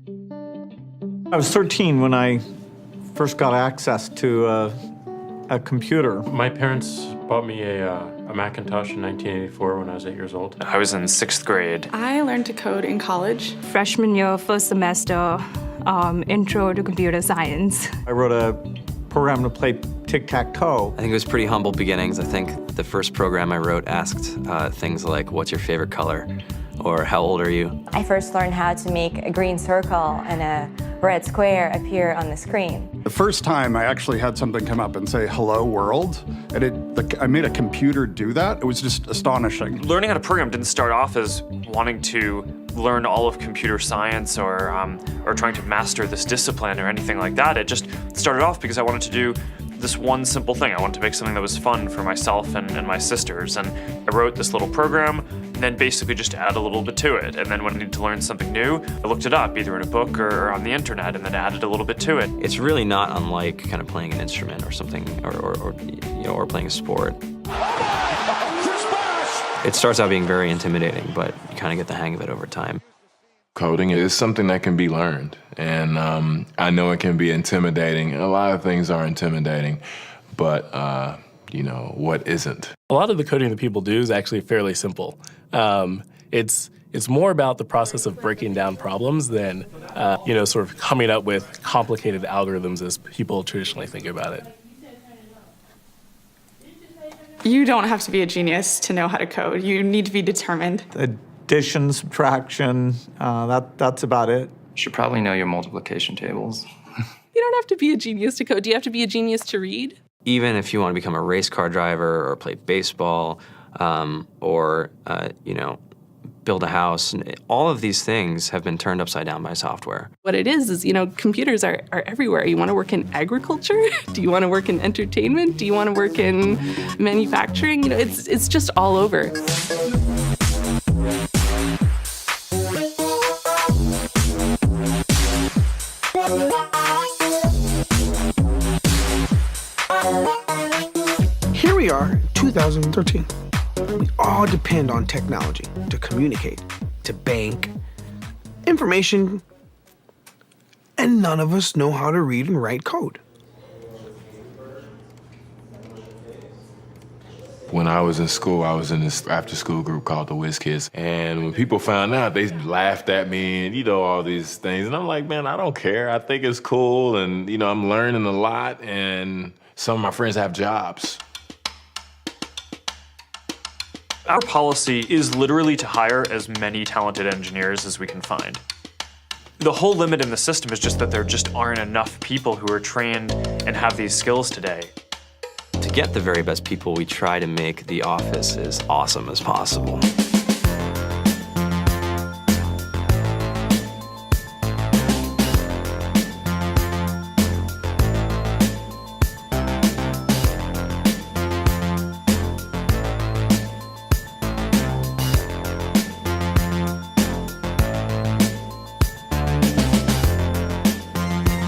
I was 13 when I first got access to a computer. My parents bought me a Macintosh in 1984 when I was 8 years old. I was in 6th grade. I learned to code in college. Freshman year, first semester, intro to computer science. I wrote a program to play tic-tac-toe. I think it was pretty humble beginnings. I think the first program I wrote asked things like, what's your favorite color? Or how old are you? I first learned how to make a green circle and a red square appear on the screen. The first time I actually had something come up and say, hello world, and I made a computer do that. It was just astonishing. Learning how to program didn't start off as wanting to learn all of computer science or trying to master this discipline or anything like that. It just started off because I wanted to do this one simple thing. I wanted to make something that was fun for myself and my sisters. And I wrote this little program and then basically just add a little bit to it. And then when I needed to learn something new, I looked it up either in a book or on the internet and then added a little bit to it. It's really not unlike kind of playing an instrument or something, or playing a sport. It starts out being very intimidating, but you kind of get the hang of it over time. Coding is something that can be learned, and I know it can be intimidating. A lot of things are intimidating, but what isn't? A lot of the coding that people do is actually fairly simple. It's more about the process of breaking down problems than, sort of coming up with complicated algorithms as people traditionally think about it. You don't have to be a genius to know how to code. You need to be determined. Addition, subtraction, that's about it. You should probably know your multiplication tables. You don't have to be a genius to code. Do you have to be a genius to read? Even if you want to become a race car driver or play baseball or build a house, all of these things have been turned upside down by software. What it is, computers are everywhere. You want to work in agriculture? Do you want to work in entertainment? Do you want to work in manufacturing? It's just all over. Here we are, 2013. We all depend on technology to communicate, to bank, information, and none of us know how to read and write code. When I was in school, I was in this after-school group called the Whiz Kids, and when people found out, they laughed at me and, all these things. And I'm like, man, I don't care. I think it's cool, and, I'm learning a lot, and some of my friends have jobs. Our policy is literally to hire as many talented engineers as we can find. The whole limit in the system is just that there just aren't enough people who are trained and have these skills today. To get the very best people, we try to make the office as awesome as possible.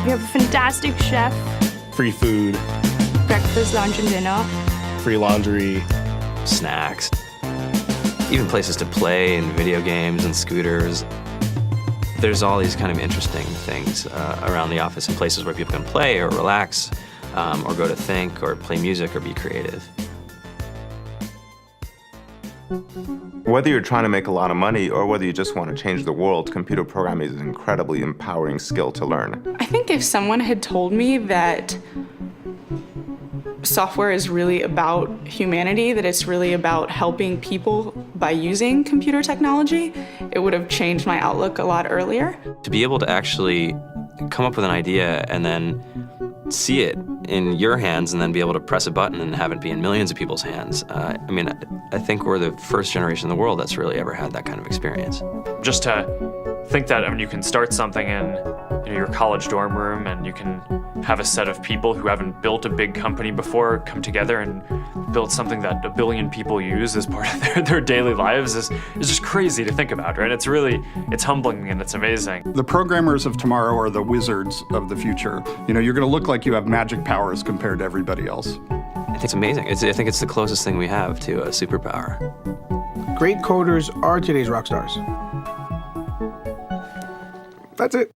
We have a fantastic chef, Free food, breakfast, lunch, and dinner. free laundry. Snacks, even places to play and video games and scooters. There's all these kind of interesting things around the office and places where people can play or relax or go to think or play music or be creative. Whether you're trying to make a lot of money or whether you just want to change the world, computer programming is an incredibly empowering skill to learn. I think if someone had told me that software is really about humanity, that it's really about helping people by using computer technology, it would have changed my outlook a lot earlier. To be able to actually come up with an idea and then see it in your hands and then be able to press a button and have it be in millions of people's hands. I think we're the first generation in the world that's really ever had that kind of experience. Just to think that, you can start something in your college dorm room and you can have a set of people who haven't built a big company before come together and build something that 1 billion people use as part of their daily lives is just crazy to think about, right? It's humbling and it's amazing. The programmers of tomorrow are the wizards of the future. You're going to look like you have magic powers compared to everybody else. I think it's amazing. I think it's the closest thing we have to a superpower. Great coders are today's rock stars. That's it.